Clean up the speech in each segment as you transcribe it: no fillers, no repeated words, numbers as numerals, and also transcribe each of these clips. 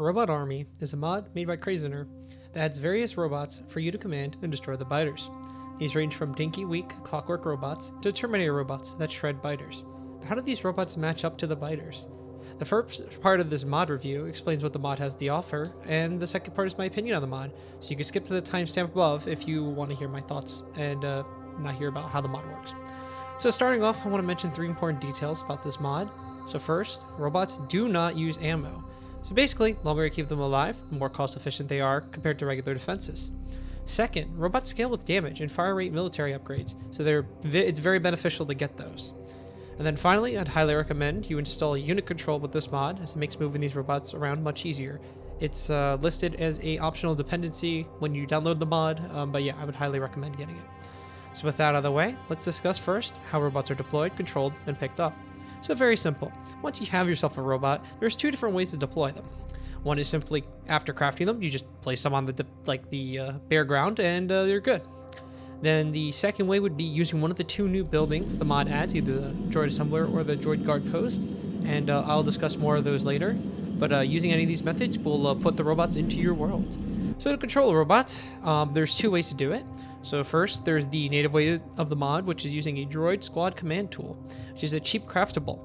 Robot Army is a mod made by Craziner that adds various robots for you to command and destroy the biters. These range from dinky, weak Clockwork robots to Terminator robots that shred biters. But how do these robots match up to the biters? The first part of this mod review explains what the mod has to offer, and the second part is my opinion on the mod, so you can skip to the timestamp above if you want to hear my thoughts and not hear about how the mod works. So starting off, I want to mention 3 important details about this mod. So first, robots do not use ammo. So basically, the longer you keep them alive, the more cost efficient they are compared to regular defenses. Second, robots scale with damage and fire rate military upgrades, so it's very beneficial to get those. And then finally, I'd highly recommend you install unit control with this mod, as it makes moving these robots around much easier. It's listed as a optional dependency when you download the mod, but yeah, I would highly recommend getting it. So with that out of the way, let's discuss first how robots are deployed, controlled, and picked up. So very simple. Once you have yourself a robot, there's 2 different ways to deploy them. One is simply after crafting them, you just place them on the bare ground and you're good. Then the second way would be using one of the 2 new buildings the mod adds, either the Droid Assembler or the Droid Guard Post, and I'll discuss more of those later. But using any of these methods will put the robots into your world. So to control a robot, there's 2 ways to do it. So first, there's the native way of the mod, which is using a Droid Squad command tool, which is a cheap craftable.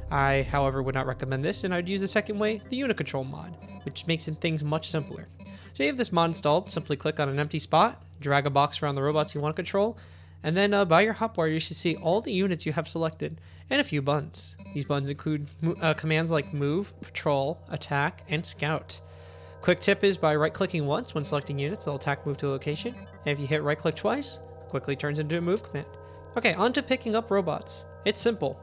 I, however, would not recommend this, and I'd use the second way, the unit control mod, which makes things much simpler. So you have this mod installed, simply click on an empty spot, drag a box around the robots you want to control, and then by your hotbar you should see all the units you have selected, and a few buttons. These buttons include commands like move, patrol, attack, and scout. Quick tip is by right-clicking once when selecting units, they'll attack move to a location, and if you hit right-click twice, it quickly turns into a move command. Okay, on to picking up robots. It's simple.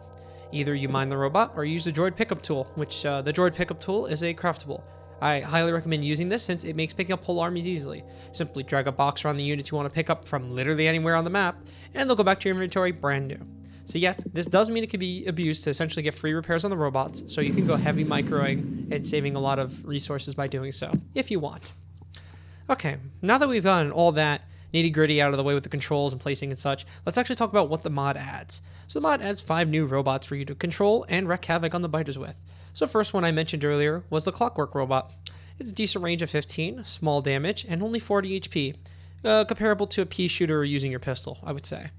Either you mine the robot or use the droid pickup tool, which the droid pickup tool is a craftable. I highly recommend using this since it makes picking up whole armies easily. Simply drag a box around the units you want to pick up from literally anywhere on the map, and they'll go back to your inventory brand new. So yes, this does mean it can be abused to essentially get free repairs on the robots, so you can go heavy microing and saving a lot of resources by doing so, if you want. Okay, now that we've gotten all that nitty-gritty out of the way with the controls and placing and such, let's actually talk about what the mod adds. So the mod adds 5 new robots for you to control and wreak havoc on the biters with. So first one I mentioned earlier was the Clockwork robot. It's a decent range of 15, small damage, and only 40 HP, comparable to a pea shooter using your pistol, I would say.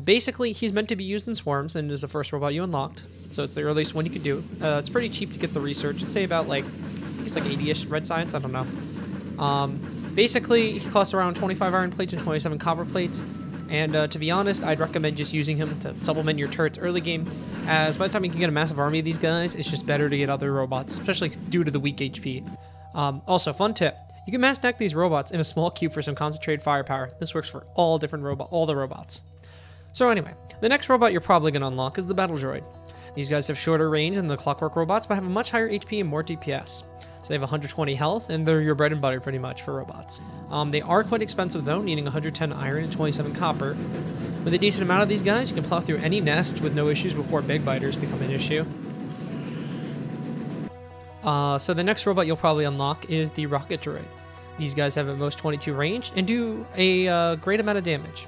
Basically, he's meant to be used in swarms and is the first robot you unlocked, so it's the earliest one you could do. It's pretty cheap to get the research. I'd say about it's like 80-ish red science, I don't know. Basically, he costs around 25 iron plates and 27 copper plates, and to be honest, I'd recommend just using him to supplement your turrets early game, as by the time you can get a massive army of these guys, it's just better to get other robots, especially due to the weak HP. Also, fun tip. You can mass stack these robots in a small cube for some concentrated firepower. This works for all the robots. So anyway, the next robot you're probably going to unlock is the Battle Droid. These guys have shorter range than the Clockwork robots, but have a much higher HP and more DPS. So they have 120 health, and they're your bread and butter pretty much for robots. They are quite expensive though, needing 110 iron and 27 copper. With a decent amount of these guys, you can plow through any nest with no issues before big biters become an issue. So the next robot you'll probably unlock is the Rocket Droid. These guys have at most 22 range and do a great amount of damage.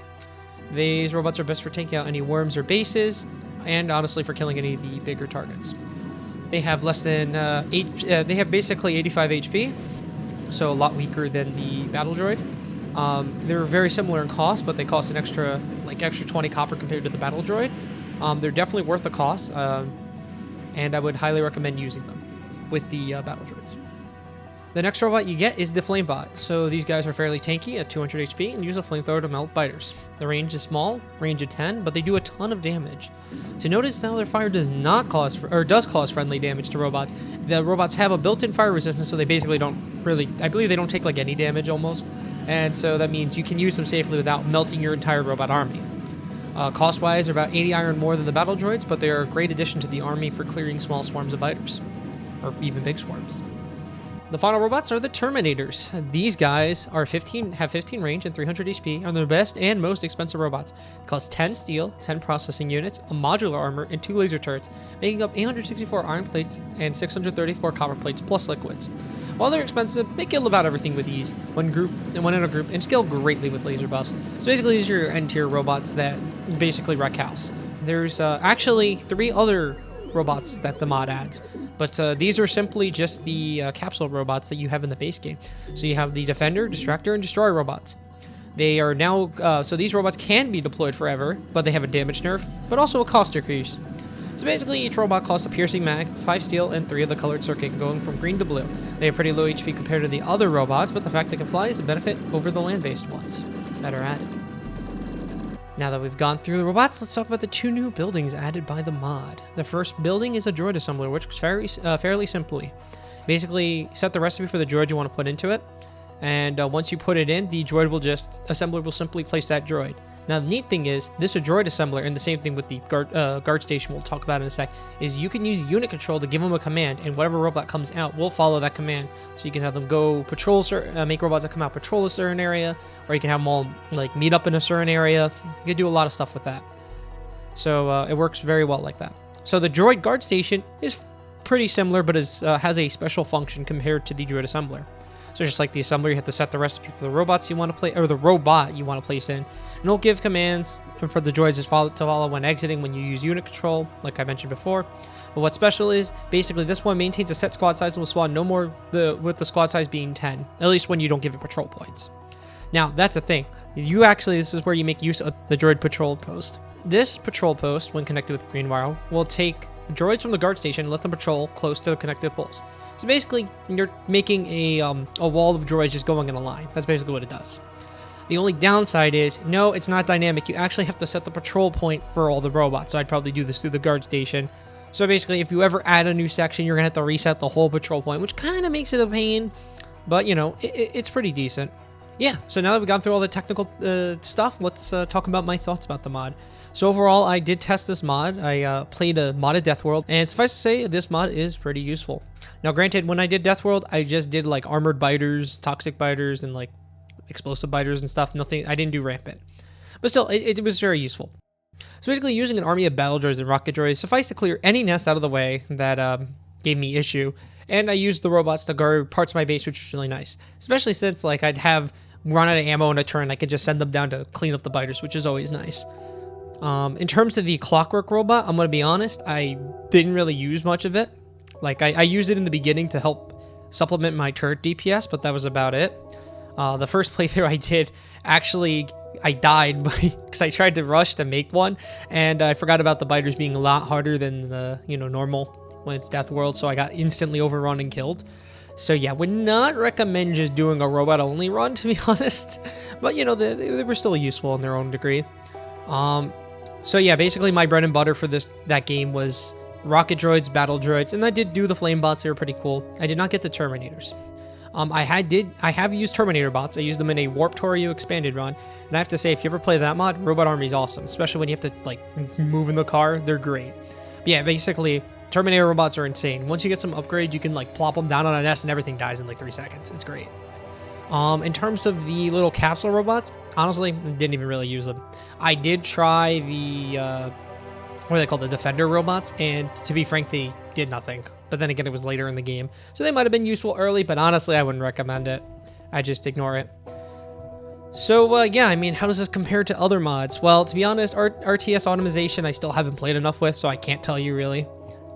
These robots are best for taking out any worms or bases, and honestly for killing any of the bigger targets. They have less than they have basically 85 HP, so a lot weaker than the Battle Droid. They're very similar in cost, but they cost an extra 20 copper compared to the Battle Droid. They're definitely worth the cost, and I would highly recommend using them with the Battle Droids. The next robot you get is the Flamebot. So these guys are fairly tanky at 200 HP and use a flamethrower to melt biters. The range is small, range of 10, but they do a ton of damage. So notice how their fire does cause friendly damage to robots. The robots have a built-in fire resistance, so they basically don't really, I believe they don't take any damage almost. And so that means you can use them safely without melting your entire robot army. Cost-wise, they're about 80 iron more than the Battle Droids, but they're a great addition to the army for clearing small swarms of biters, or even big swarms. The final robots are the Terminators. These guys have 15 range and 300 HP, and they're the best and most expensive robots. They cost 10 steel, 10 processing units, a modular armor, and 2 laser turrets, making up 864 iron plates and 634 copper plates plus liquids. While they're expensive, they kill about everything with ease when in a group, and scale greatly with laser buffs. So basically these are your end-tier robots that basically wreck house. There's actually 3 other robots that the mod adds. But these are simply just the capsule robots that you have in the base game. So you have the Defender, Distractor, and Destroyer robots. They are now, so these robots can be deployed forever, but they have a damage nerf, but also a cost decrease. So basically, each robot costs a piercing mag, 5 steel, and 3 of the colored circuit, going from green to blue. They have pretty low HP compared to the other robots, but the fact they can fly is a benefit over the land-based ones that are added. Now that we've gone through the robots, let's talk about the 2 new buildings added by the mod. The first building is a Droid Assembler, which works fairly simply. Basically, set the recipe for the droid you want to put into it, and once you put it in, the assembler will simply place that droid. Now, the neat thing is, this is a Droid Assembler, and the same thing with the guard station we'll talk about in a sec, is you can use unit control to give them a command, and whatever robot comes out will follow that command. So you can have them go patrol, make robots that come out patrol a certain area, or you can have them all like meet up in a certain area. You can do a lot of stuff with that. So it works very well like that. So the Droid Guard Station is pretty similar, but has a special function compared to the Droid Assembler. So just like the assembler, you have to set the recipe for the robots you want to play, or the robot you want to place in, and it'll give commands for the droids to follow when exiting when you use unit control, like I mentioned before. But what's special is basically this one maintains a set squad size and will spawn no more with the squad size being 10, at least when you don't give it patrol points. Now that's the thing. This is where you make use of the droid patrol post. This patrol post, when connected with green wire, will take droids from the guard station and let them patrol close to the connected poles. So basically, you're making a wall of droids just going in a line. That's basically what it does. The only downside is, no, it's not dynamic. You actually have to set the patrol point for all the robots. So I'd probably do this through the guard station. So basically, if you ever add a new section, you're going to have to reset the whole patrol point, which kind of makes it a pain. But, you know, it's pretty decent. Yeah, so now that we've gone through all the technical stuff, let's talk about my thoughts about the mod. So overall, I did test this mod. I played a modded Death World, and suffice to say, this mod is pretty useful. Now, granted, when I did Death World, I just did like armored biters, toxic biters, and like explosive biters and stuff. I didn't do rampant. But still, it was very useful. So basically, using an army of battle droids and rocket droids suffice to clear any nests out of the way that gave me issue. And I used the robots to guard parts of my base, which was really nice. Especially since like I'd have run out of ammo in a turn, I could just send them down to clean up the biters, which is always nice. In terms of the Clockwork robot, I'm going to be honest, I didn't really use much of it. Like, I used it in the beginning to help supplement my turret DPS, but that was about it. The first playthrough I did, actually, I died because I tried to rush to make one, and I forgot about the biters being a lot harder than the, normal when it's Death World, so I got instantly overrun and killed. So yeah, would not recommend just doing a robot-only run, to be honest. But, they were still useful in their own degree. So yeah, basically my bread and butter for that game was rocket droids, battle droids, and I did do the Flamebots. They were pretty cool. I did not get the Terminators. I have used Terminator bots. I used them in a Warptorio expanded run, and I have to say, if you ever play that mod, Robot Army is awesome, especially when you have to like move in the car. They're great. But yeah, basically Terminator robots are insane. Once you get some upgrades, you can like plop them down on a nest and everything dies in like 3 seconds. It's great. In terms of the little capsule robots, honestly, didn't even really use them. I did try the, what are they called, the Defender robots, and to be frank, they did nothing. But then again, it was later in the game, so they might have been useful early, but honestly, I wouldn't recommend it. I just ignore it. So, yeah, I mean, how does this compare to other mods? Well, to be honest, RTS automation I still haven't played enough with, so I can't tell you really.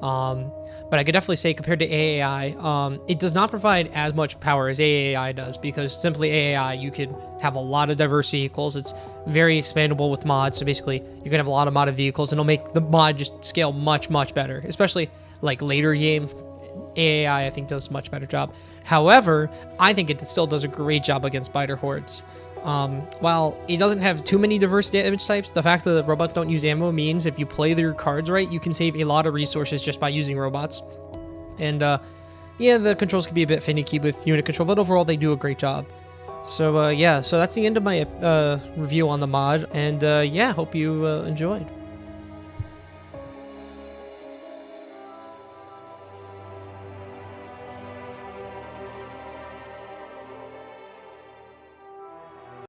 But I could definitely say compared to AAI, it does not provide as much power as AAI does, because simply AAI, you could have a lot of diverse vehicles. It's very expandable with mods, so basically you can have a lot of modded vehicles, and it'll make the mod just scale much, much better, especially like later game. AAI, I think, does a much better job. However, I think it still does a great job against biter hordes. While it doesn't have too many diverse damage types, the fact that the robots don't use ammo means if you play their cards right, you can save a lot of resources just by using robots. And yeah, the controls can be a bit finicky with unit control, but overall they do a great job. So yeah, so that's the end of my review on the mod, and yeah, hope you enjoyed.